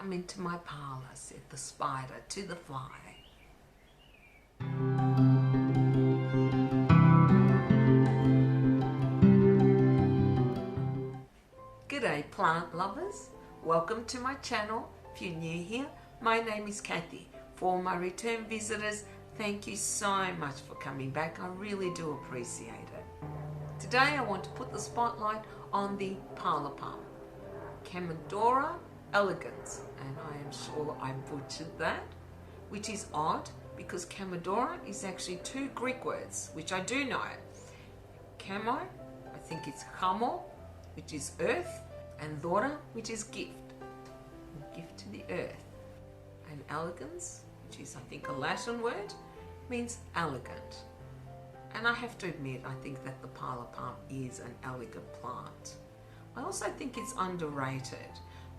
Come into my parlour, said the spider to the fly. G'day plant lovers, welcome to my channel. If you're new here, my name is Kathy. For my return visitors, thank you so much for coming back. I really do appreciate it. Today I want to put the spotlight on the Parlour Palm, Chamaedorea elegans, and I am sure I butchered that, which is odd because Chamaedorea is actually two Greek words, which I do know. Chamo, I think it's chamo, which is earth, and dora, which is gift, gift to the earth. And elegans, which is I think a Latin word, means elegant. And I have to admit, I think that the Parlour Palm is an elegant plant. I also think it's underrated.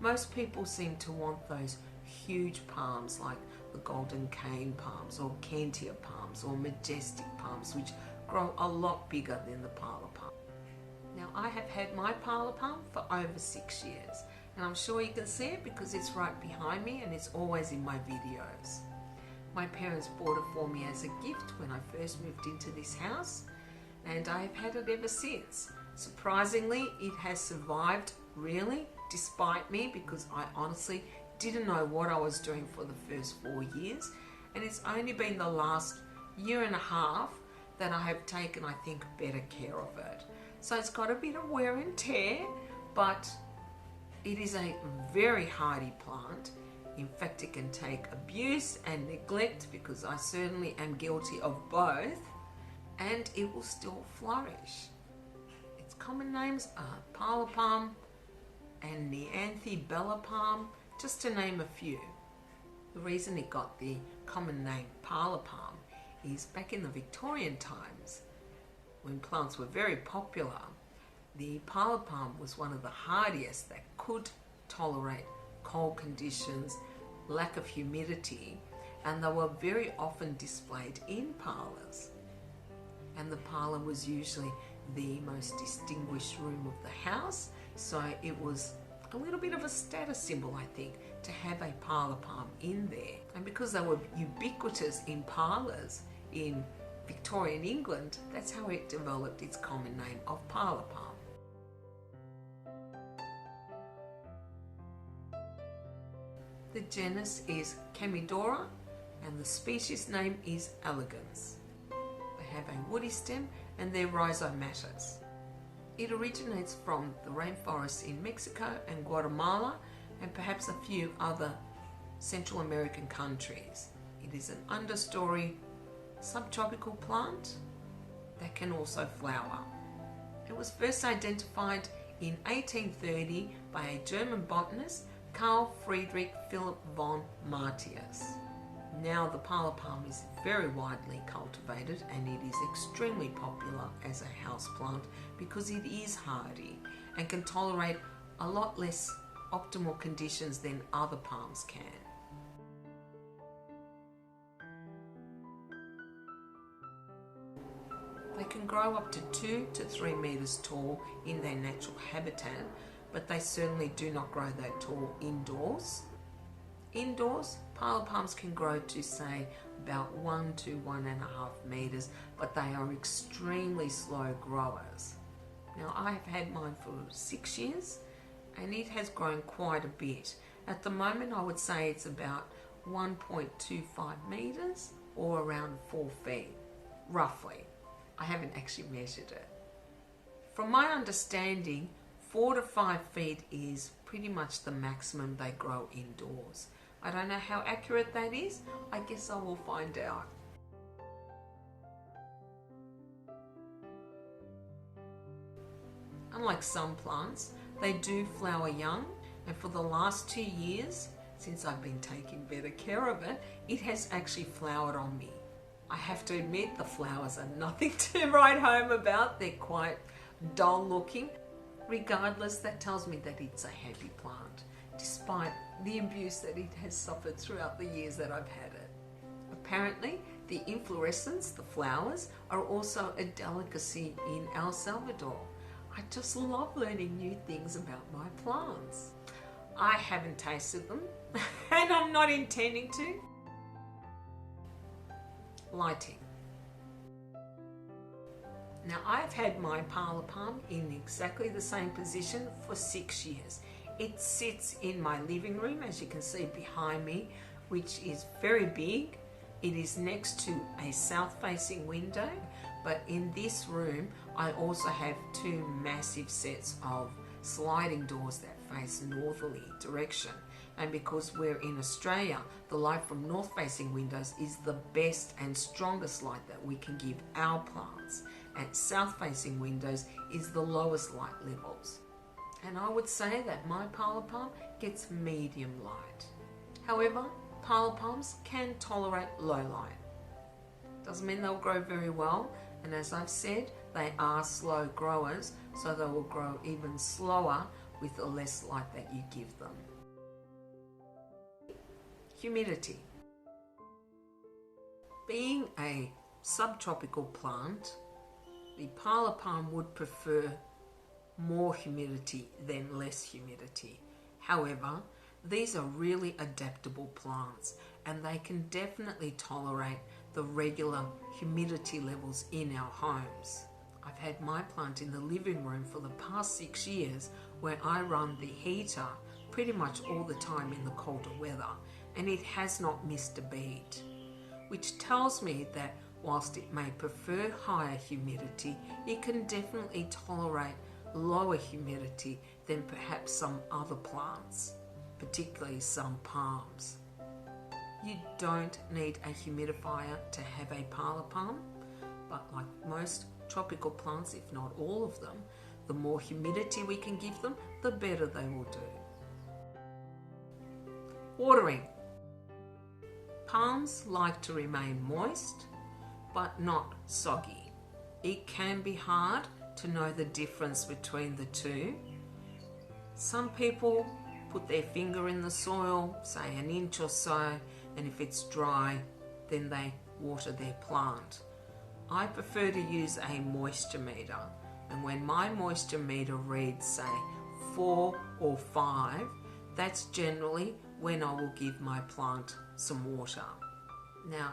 Most people seem to want those huge palms like the golden cane palms or Kentia palms or majestic palms, which grow a lot bigger than the Parlour Palm. Now I have had my Parlour Palm for over 6 years, and I'm sure you can see it because it's right behind me and it's always in my videos. My parents bought it for me as a gift when I first moved into this house, and I've had it ever since. Surprisingly, it has survived really, despite me, because I honestly didn't know what I was doing for the first 4 years, and it's only been the last year and a half that I have taken, I think, better care of it. So it's got a bit of wear and tear, but it is a very hardy plant. In fact, it can take abuse and neglect, because I certainly am guilty of both, and it will still flourish. Its common names are Parlour Palm and Bella Palm, just to name a few. The reason it got the common name Parlour Palm is back in the Victorian times, when plants were very popular, the Parlour Palm was one of the hardiest that could tolerate cold conditions, lack of humidity, and they were very often displayed in parlours. And the parlour was usually the most distinguished room of the house, so it was a little bit of a status symbol, I think, to have a Parlour Palm in there. And because they were ubiquitous in parlours in Victorian England, that's how it developed its common name of Parlour Palm. The genus is Chamaedorea and the species name is elegans. They have a woody stem and they're rhizomatous. It originates from the rainforests in Mexico and Guatemala and perhaps a few other Central American countries. It is an understory subtropical plant that can also flower. It was first identified in 1830 by a German botanist, Carl Friedrich Philipp von Martius. Now the Parlour Palm is very widely cultivated and it is extremely popular as a house plant because it is hardy and can tolerate a lot less optimal conditions than other palms can. They can grow up to 2 to 3 meters tall in their natural habitat, but they certainly do not grow that tall indoors. Indoors, Parlour Palms can grow to say about 1 to 1.5 meters, but they are extremely slow growers. Now I have had mine for 6 years and it has grown quite a bit. At the moment I would say it's about 1.25 meters or around 4 feet, roughly. I haven't actually measured it. From my understanding, 4 to 5 feet is pretty much the maximum they grow indoors. I don't know how accurate that is. I guess I will find out. Unlike some plants, they do flower young, and for the last 2 years, since I've been taking better care of it, it has actually flowered on me. I have to admit the flowers are nothing to write home about. They're quite dull looking. Regardless, that tells me that it's a happy plant, despite the abuse that it has suffered throughout the years that I've had it. Apparently, the inflorescence, the flowers, are also a delicacy in El Salvador. I just love learning new things about my plants. I haven't tasted them and I'm not intending to. Lighting. Now I've had my Parlour Palm in exactly the same position for 6 years. It sits in my living room, as you can see behind me, which is very big. It is next to a south-facing window, but in this room I also have two massive sets of sliding doors that face northerly direction. And because we're in Australia, the light from north-facing windows is the best and strongest light that we can give our plants. And south-facing windows is the lowest light levels. And I would say that my Parlour Palm gets medium light. However, Parlour Palms can tolerate low light. Doesn't mean they'll grow very well, and as I've said, they are slow growers, so they will grow even slower with the less light that you give them. Humidity. Being a subtropical plant, the Parlour Palm would prefer more humidity than less humidity. However, these are really adaptable plants and they can definitely tolerate the regular humidity levels in our homes. I've had my plant in the living room for the past 6 years where I run the heater pretty much all the time in the colder weather, and it has not missed a beat, which tells me that whilst it may prefer higher humidity, it can definitely tolerate lower humidity than perhaps some other plants, particularly some palms. You don't need a humidifier to have a Parlour Palm, but like most tropical plants, if not all of them, the more humidity we can give them, the better they will do. Watering. Palms like to remain moist, but not soggy. It can be hard to know the difference between the two. Some people put their finger in the soil, say an inch or so, and if it's dry, then they water their plant. I prefer to use a moisture meter, and when my moisture meter reads, say, 4 or 5, that's generally when I will give my plant some water. Now,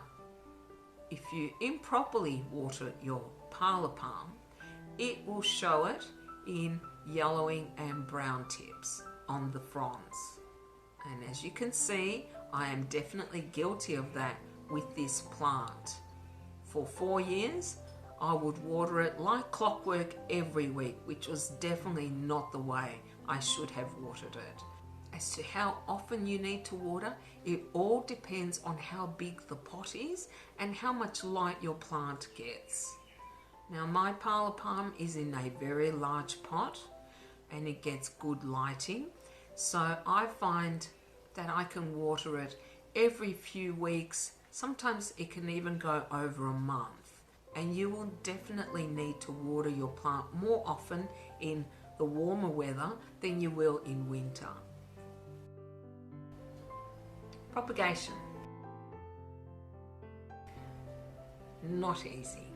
if you improperly water your Parlour Palm, it will show it in yellowing and brown tips on the fronds. And as you can see, I am definitely guilty of that with this plant. For 4 years, I would water it like clockwork every week, which was definitely not the way I should have watered it. As to how often you need to water, it all depends on how big the pot is and how much light your plant gets. Now my Parlour Palm is in a very large pot and it gets good lighting, so I find that I can water it every few weeks. Sometimes it can even go over a month, and you will definitely need to water your plant more often in the warmer weather than you will in winter. Propagation. Not easy.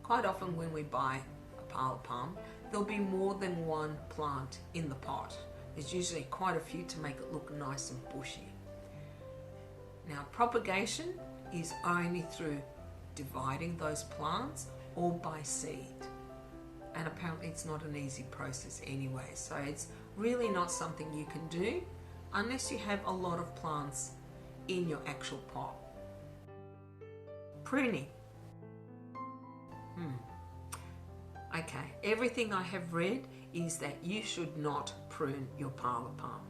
Quite often when we buy a Parlour Palm, there'll be more than one plant in the pot. There's usually quite a few to make it look nice and bushy. Now, propagation is only through dividing those plants or by seed. And apparently it's not an easy process anyway, so it's really not something you can do unless you have a lot of plants in your actual pot. Pruning. Okay, everything I have read is that you should not prune your Parlour Palm.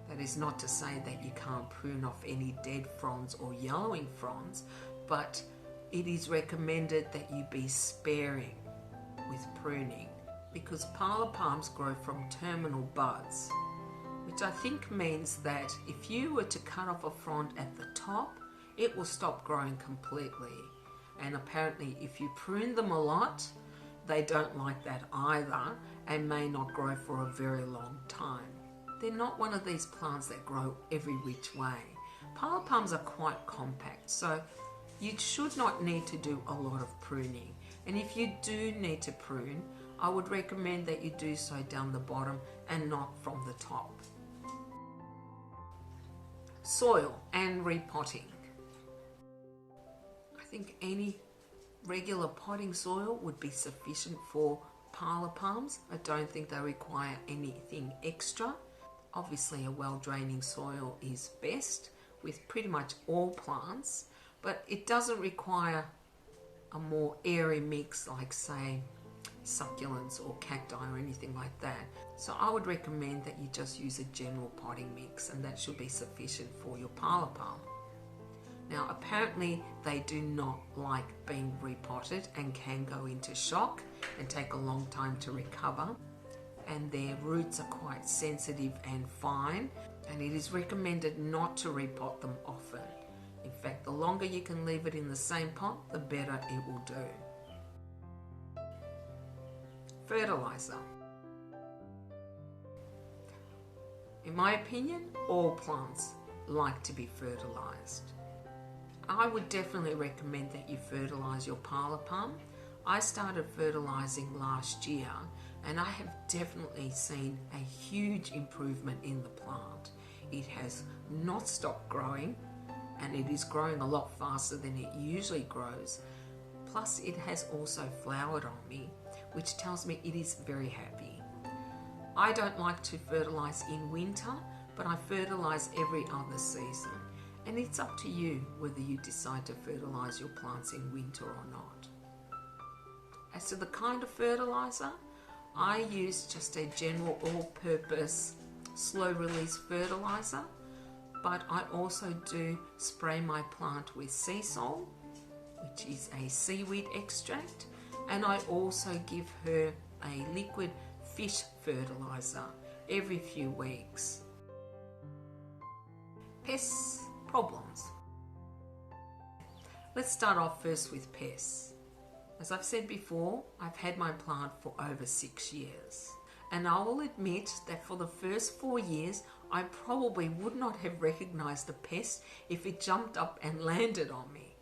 That is not to say that you can't prune off any dead fronds or yellowing fronds, but it is recommended that you be sparing with pruning because Parlour Palms grow from terminal buds, which I think means that if you were to cut off a frond at the top, it will stop growing completely. And apparently if you prune them a lot, they don't like that either and may not grow for a very long time. They're not one of these plants that grow every which way. Parlour Palms are quite compact, so you should not need to do a lot of pruning. And if you do need to prune, I would recommend that you do so down the bottom and not from the top. Soil and repotting. I think any regular potting soil would be sufficient for parlour palms. I don't think they require anything extra. Obviously a well-draining soil is best with pretty much all plants, but it doesn't require a more airy mix like, say, succulents or cacti or anything like that. So I would recommend that you just use a general potting mix, and that should be sufficient for your parlour palm. Now apparently they do not like being repotted and can go into shock and take a long time to recover, and their roots are quite sensitive and fine, and it is recommended not to repot them often. In fact, the longer you can leave it in the same pot, the better it will do. Fertiliser. In my opinion, all plants like to be fertilised. I would definitely recommend that you fertilise your parlour palm. I started fertilising last year, and I have definitely seen a huge improvement in the plant. It has not stopped growing, and it is growing a lot faster than it usually grows. Plus it has also flowered on me, which tells me it is very happy. I don't like to fertilise in winter, but I fertilise every other season. And it's up to you whether you decide to fertilise your plants in winter or not. As to the kind of fertiliser, I use just a general all-purpose slow release fertiliser, but I also do spray my plant with sea salt, which is a seaweed extract, and I also give her a liquid fish fertiliser every few weeks. Pests, problems. Let's start off first with pests. As I've said before, I've had my plant for over 6 years, and I will admit that for the first 4 years I probably would not have recognised the pest if it jumped up and landed on me.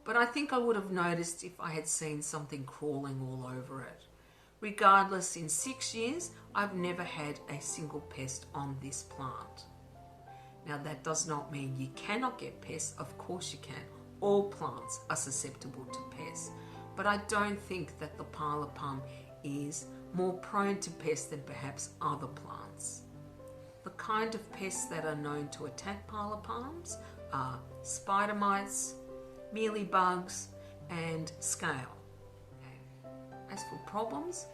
But I think I would have noticed if I had seen something crawling all over it. Regardless, in 6 years I've never had a single pest on this plant. Now that does not mean you cannot get pests. Of course you can. All plants are susceptible to pests. But I don't think that the parlour palm is more prone to pests than perhaps other plants. The kind of pests that are known to attack parlour palms are spider mites, mealybugs, and scale. As for problems,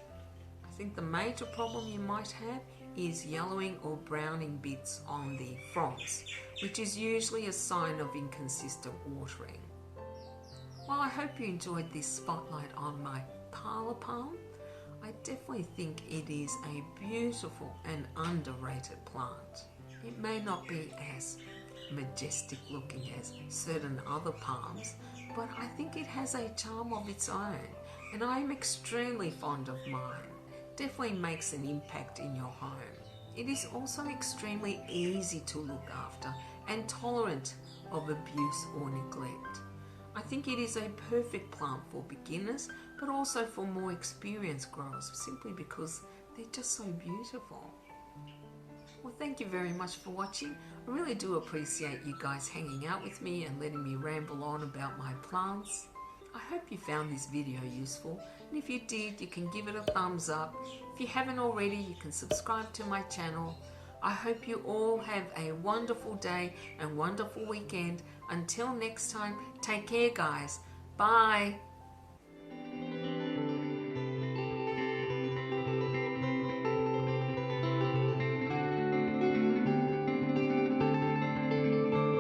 I think the major problem you might have is yellowing or browning bits on the fronds, which is usually a sign of inconsistent watering. Well, I hope you enjoyed this spotlight on my parlour palm. I definitely think it is a beautiful and underrated plant. It may not be as majestic looking as certain other palms, but I think it has a charm of its own, and I am extremely fond of mine. Definitely makes an impact in your home. It is also extremely easy to look after and tolerant of abuse or neglect. I think it is a perfect plant for beginners, but also for more experienced growers, simply because they're just so beautiful. Well, thank you very much for watching. I really do appreciate you guys hanging out with me and letting me ramble on about my plants. I hope you found this video useful, and if you did, you can give it a thumbs up. If you haven't already, you can subscribe to my channel. I hope you all have a wonderful day and wonderful weekend. Until next time, take care guys. Bye.